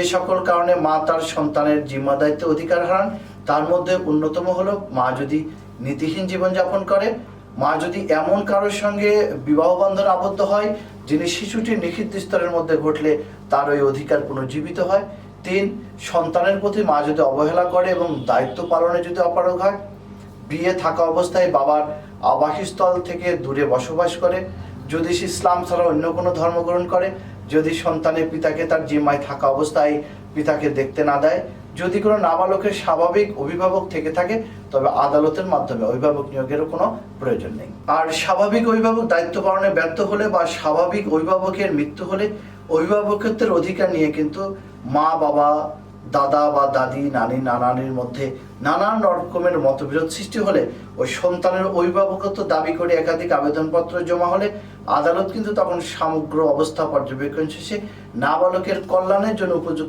এই সকল কারণে মা তার সন্তানের জিম্মা দায়িত্ব অধিকার হারান। তার মধ্যে অন্যতম হলো মা যদি নীতিহীন জীবনযাপন করে, মা যদি এমন কারোর সঙ্গে বিবাহ বন্ধনে আবদ্ধ হয় যিনি শিশুটির নিষিদ্ধ স্তরের মধ্যে ঘটলে তার ওই অধিকার পুনর্জীবিত হয়। 3, সন্তানের প্রতি মা যদি অবহেলা করে এবং দায়িত্ব পালনে যদি অপারগ হয়। বিয়ে থাকা অবস্থায় বাবার আবাসস্থল থেকে দূরে বসবাস করে, যদি সে ইসলাম ছাড়া অন্য কোনো ধর্ম গ্রহণ করে, যদি সন্তানের পিতাকে তার জিম্মায় থাকা অবস্থায় পিতাকে দেখতে না দেয়, যদি কোনো নাবালকের স্বাভাবিক অভিভাবক থেকে থাকে তবে আদালতের মাধ্যমে অভিভাবক নিয়োগেরও কোনো প্রয়োজন নেই। আর স্বাভাবিক অভিভাবক দায়িত্ব পালনে ব্যর্থ হলে বা স্বাভাবিক অভিভাবকের মৃত্যু হলে অভিভাবকত্বের অধিকার নিয়ে কিন্তু মা বাবা, দাদা বা দাদি, নানি নানানির মধ্যে নানান রকমের মতবিরোধ সৃষ্টি হলে ওই সন্তানের অভিভাবকত্ব দাবি করে একাধিক আবেদনপত্র জমা হলে আদালত কিন্তু তখন সমগ্র অবস্থা পর্যবেক্ষণ শেষে নাবালকের কল্যাণের জন্য উপযুক্ত